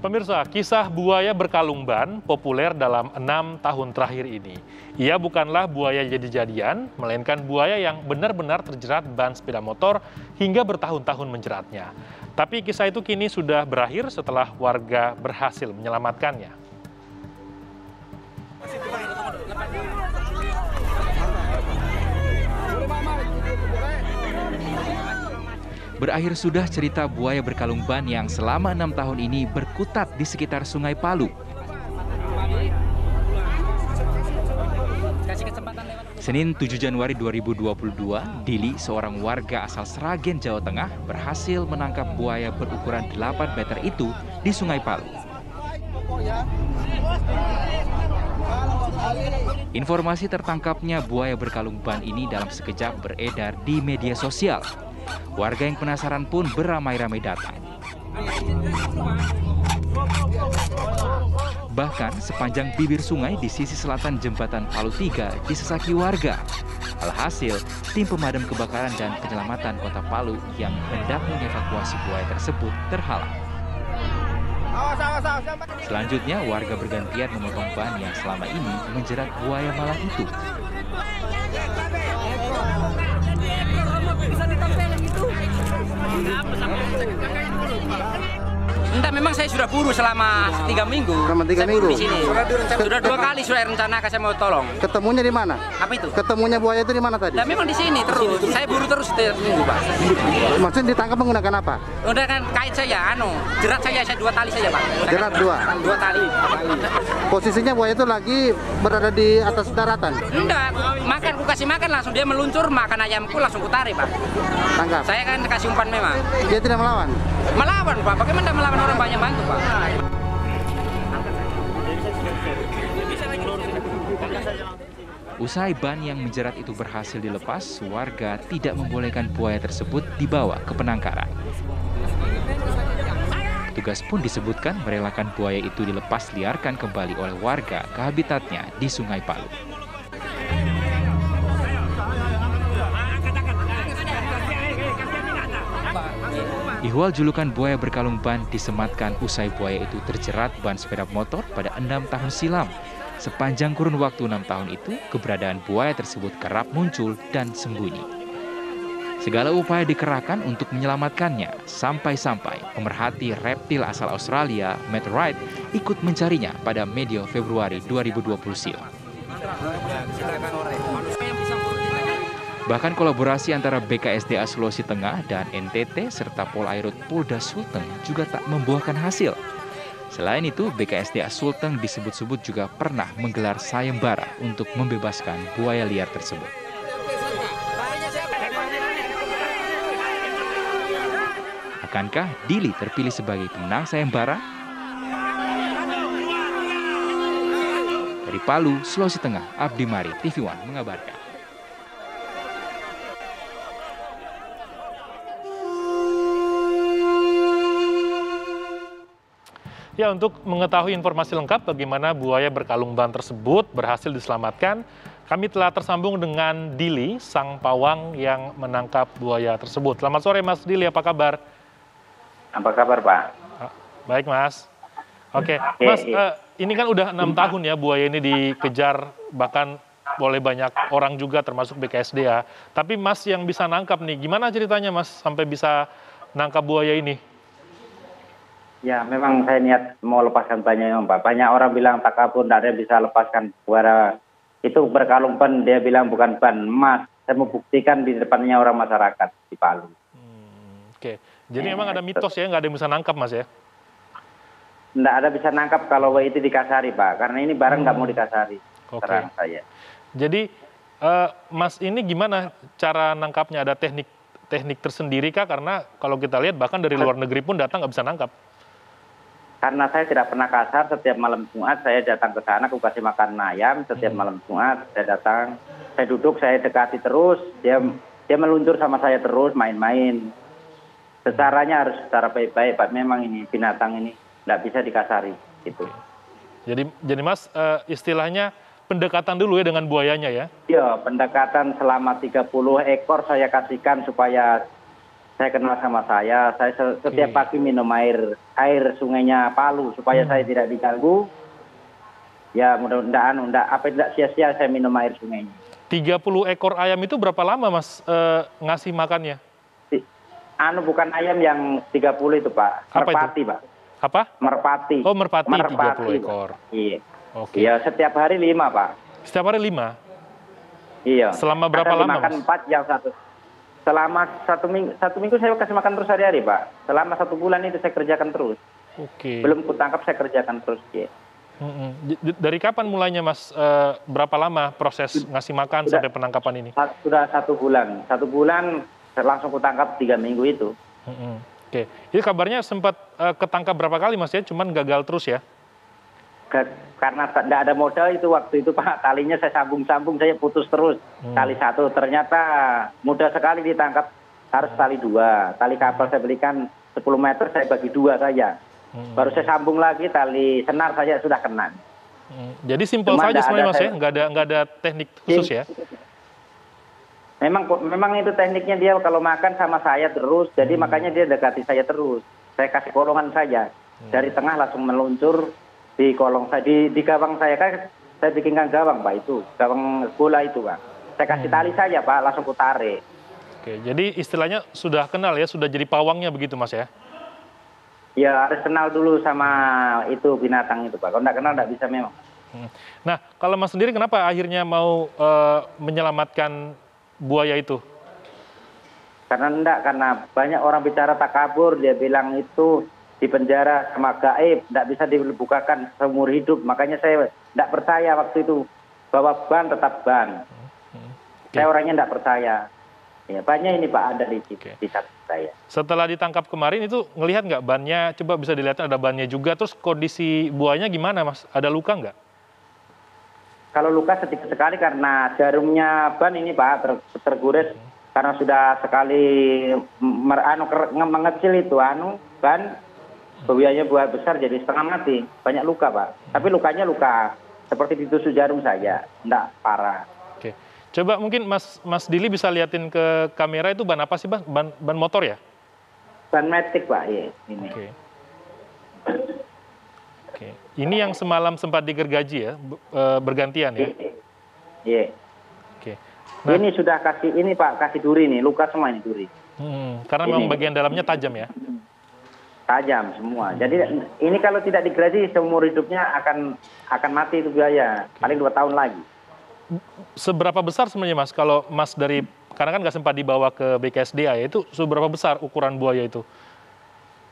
Pemirsa, kisah buaya berkalung ban populer dalam 6 tahun terakhir ini. Ia bukanlah buaya jadi-jadian, melainkan buaya yang benar-benar terjerat ban sepeda motor hingga bertahun-tahun menjeratnya. Tapi kisah itu kini sudah berakhir setelah warga berhasil menyelamatkannya. Berakhir sudah cerita buaya berkalung ban yang selama 6 tahun ini berkutat di sekitar Sungai Palu. Senin 7 Januari 2022, Dili, seorang warga asal Sragen, Jawa Tengah, berhasil menangkap buaya berukuran 8 meter itu di Sungai Palu. Informasi tertangkapnya buaya berkalung ban ini dalam sekejap beredar di media sosial. Warga yang penasaran pun beramai-ramai datang. Bahkan sepanjang bibir sungai di sisi selatan jembatan Palu 3 disesaki warga. Alhasil, tim pemadam kebakaran dan penyelamatan Kota Palu yang hendak mengevakuasi buaya tersebut terhalang. Selanjutnya, warga bergantian memotong ban yang selama ini menjerat buaya malang itu. Entah, memang saya sudah buru selama 3 minggu. Selama 3 minggu? Di sini. Sudah 2 kali sudah rencanakan saya mau tolong. Ketemunya di mana? Apa itu? Ketemunya buaya itu di mana tadi? Dan memang di sini terus. Saya buru terus setiap minggu, Pak. Maksudnya ditangkap menggunakan apa? Udah kan kait saya, jerat saya 2 tali saja, Pak. Jerat 2? 2 tali. Posisinya buaya itu lagi berada di atas daratan? Enggak, ku kasih makan langsung dia meluncur, makan ayamku langsung kutarik, Pak. Tangkap? Saya kan kasih umpan memang. Dia tidak melawan? Melawan, Pak. Bagaimana tidak melawan orang banyak bantu, Pak? Usai ban yang menjerat itu berhasil dilepas, warga tidak membolehkan buaya tersebut dibawa ke penangkaran. Petugas pun disebutkan merelakan buaya itu dilepas liarkan kembali oleh warga ke habitatnya di Sungai Palu. Ihwal julukan buaya berkalung ban disematkan usai buaya itu terjerat ban sepeda motor pada 6 tahun silam. Sepanjang kurun waktu 6 tahun itu, keberadaan buaya tersebut kerap muncul dan sembunyi. Segala upaya dikerahkan untuk menyelamatkannya, sampai-sampai pemerhati reptil asal Australia, Matt Wright, ikut mencarinya pada medio Februari 2020 silam. Bahkan kolaborasi antara BKSDA Sulawesi Tengah dan NTT serta Polairut Polda Sulteng juga tak membuahkan hasil. Selain itu, BKSDA Sulteng disebut-sebut juga pernah menggelar sayembara untuk membebaskan buaya liar tersebut. Akankah Dili terpilih sebagai pemenang sayembara? Dari Palu, Sulawesi Tengah, Abdi Mari, TV One mengabarkan. Ya, untuk mengetahui informasi lengkap bagaimana buaya berkalung ban tersebut berhasil diselamatkan, kami telah tersambung dengan Dili, sang pawang yang menangkap buaya tersebut. Selamat sore, Mas Dili, apa kabar? Apa kabar, Pak? Baik, Mas. Oke, Mas, ini kan udah 6 tahun ya buaya ini dikejar, bahkan oleh banyak orang juga termasuk BKSDA. Tapi Mas yang bisa nangkap nih, gimana ceritanya Mas sampai bisa nangkap buaya ini? Ya, memang saya niat mau lepaskan banyak, Pak. Banyak orang bilang takabur, tidak ada yang bisa lepaskan buaya. Itu berkalung ban, dia bilang bukan ban emas. Saya mau buktikan di depannya orang masyarakat di Palu. Oke, jadi memang ada mitos ya, nggak ada yang bisa nangkap, Mas ya? Nggak ada bisa nangkap kalau itu dikasari, Pak. Karena ini barang nggak mau dikasari. Oke. Terang saya. Jadi, Mas ini gimana cara nangkapnya? Ada teknik tersendiri kah? Karena kalau kita lihat bahkan dari luar negeri pun datang nggak bisa nangkap. Karena saya tidak pernah kasar, setiap malam Jumat saya datang ke sana, aku kasih makan ayam. Setiap malam Jumat saya datang, saya duduk, saya dekati terus. Dia meluncur sama saya terus, main-main. Secaranya harus secara baik-baik, Pak. Memang ini binatang ini nggak bisa dikasari, gitu. Jadi Mas, istilahnya pendekatan dulu ya dengan buayanya ya? Iya, pendekatan selama 30 ekor saya kasihkan supaya saya kenal sama saya. Saya setiap pagi minum air air sungainya Palu supaya saya tidak diganggu. Ya mudah-mudahan tidak sia-sia saya minum air sungainya. 30 ekor ayam itu berapa lama Mas ngasih makannya? Bukan ayam yang 30 itu Pak, Apa merpati itu? Pak. Apa? Merpati. Oh, merpati 30 ekor. Pak. Iya. Oke. Iya, setiap hari 5 Pak. Setiap hari 5? Iya. Selama berapa lama makan Mas? 4 yang satu. Selama satu minggu saya kasih makan terus hari-hari Pak. Selama 1 bulan itu saya kerjakan terus. Oke. Belum kutangkap saya kerjakan terus. Ya. Dari kapan mulainya Mas? Berapa lama proses ngasih makan sampai penangkapan ini? Sudah 1 bulan. 1 bulan langsung kutangkap 3 minggu itu. Oke. Ini kabarnya sempat ketangkap berapa kali Mas ya? Cuman gagal terus ya? Karena tidak ada modal itu waktu itu Pak. Talinya saya sambung-sambung, saya putus terus. Tali 1 ternyata mudah sekali ditangkap. Harus tali 2. Tali kapal saya belikan 10 meter, saya bagi 2 saja. Baru saya sambung lagi, tali senar saja sudah kena. Jadi simpel saja sebenarnya Mas ya? Nggak ada teknik khusus ya? Memang itu tekniknya dia kalau makan sama saya terus, jadi makanya dia dekati saya terus. Saya kasih kolongan saja. Dari tengah langsung meluncur di kolong saya, di gawang saya kan saya bikinkan gawang Pak itu, gawang bola itu Pak. Saya kasih tali saja Pak, langsung ku tarik. Oke, jadi istilahnya sudah kenal ya, sudah jadi pawangnya begitu Mas ya? Ya harus kenal dulu sama itu binatang itu Pak. Kalau nggak kenal nggak bisa memang. Nah, kalau Mas sendiri kenapa akhirnya mau menyelamatkan buaya itu? Karena banyak orang bicara takabur, dia bilang itu di penjara sama gaib, tidak bisa dibukakan seumur hidup. Makanya saya tidak percaya waktu itu bahwa ban tetap ban. Saya orangnya tidak percaya. Ya, banyak ini Pak ada di saat saya. Setelah ditangkap kemarin itu ngelihat nggak bannya? Coba bisa dilihat ada bannya juga. Terus kondisi buayanya gimana Mas? Ada luka nggak? Kalau luka sedikit sekali karena jarumnya ban ini Pak tergores karena sudah sekali mengecil itu ban buayanya buah besar jadi setengah mati. Banyak luka Pak. Tapi lukanya luka seperti ditusuk jarum saja, enggak parah. Oke. Coba mungkin Mas Dili bisa liatin ke kamera itu ban apa sih Bang? Ban motor ya? Ban matic Pak, iya ini. Oke. Ini yang semalam sempat digergaji ya, bergantian ya? Iya. Oke. Nah, ini sudah ini Pak, kasih duri nih, luka semua ini duri. Karena memang bagian dalamnya tajam ya? Tajam semua. Jadi ini kalau tidak digergaji seumur hidupnya akan mati itu buaya, paling 2 tahun lagi. Seberapa besar sebenarnya Mas, kalau Mas karena kan nggak sempat dibawa ke BKSDA ya, itu seberapa besar ukuran buaya itu?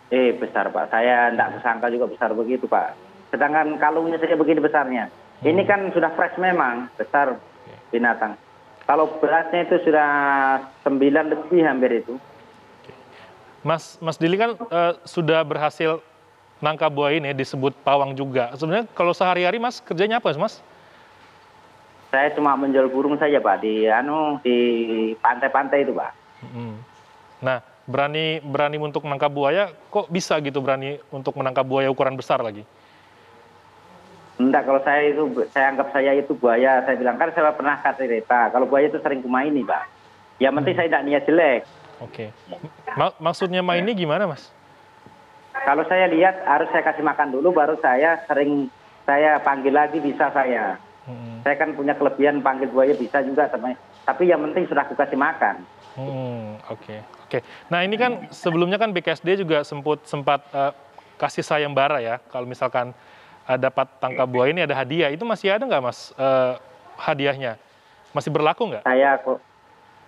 Besar Pak, saya tidak sangka juga besar begitu Pak. Sedangkan kalungnya saja begini besarnya. Ini kan sudah fresh memang, besar binatang. Kalau beratnya itu sudah 9 lebih hampir itu. Mas Dili kan sudah berhasil nangkap buaya ini, disebut pawang juga. Sebenarnya kalau sehari-hari Mas kerjanya apa Mas? Saya cuma menjual burung saja Pak di pantai-pantai itu Pak. Nah, berani untuk menangkap buaya, kok bisa gitu berani untuk menangkap buaya ukuran besar lagi? Enggak, kalau saya anggap saya itu buaya, saya bilang kan saya pernah kata kalau buaya itu sering kumaini Pak. Ya penting saya tidak niat jelek. Oke. Maksudnya maini gimana Mas? Kalau saya lihat harus saya kasih makan dulu, baru saya panggil lagi bisa saya. Saya kan punya kelebihan panggil buaya bisa juga, tapi yang penting sudah aku kasih makan. Oke. Nah ini kan sebelumnya kan BKSD juga sempat kasih sayembara ya, kalau misalkan dapat tangkap buaya ini ada hadiah, itu masih ada nggak Mas hadiahnya? Masih berlaku nggak?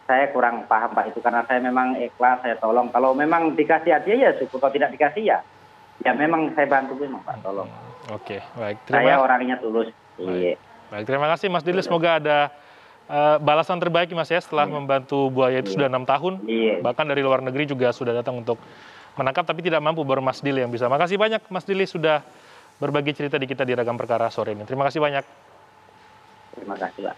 Saya kurang paham Pak itu, karena saya memang ikhlas, saya tolong. Kalau memang dikasih hadiah ya syukur, kalau tidak dikasih ya memang saya bantu memang Pak, tolong. Oke, baik. Saya orangnya tulus. Iya. Baik, terima kasih Mas Dili. Semoga ada balasan terbaik Mas ya setelah membantu buaya itu sudah 6 tahun. Bahkan dari luar negeri juga sudah datang untuk menangkap, tapi tidak mampu, baru Mas Dili yang bisa. Makasih banyak Mas Dili sudah berbagi cerita di kita di Ragam Perkara sore ini. Terima kasih banyak. Terima kasih Pak.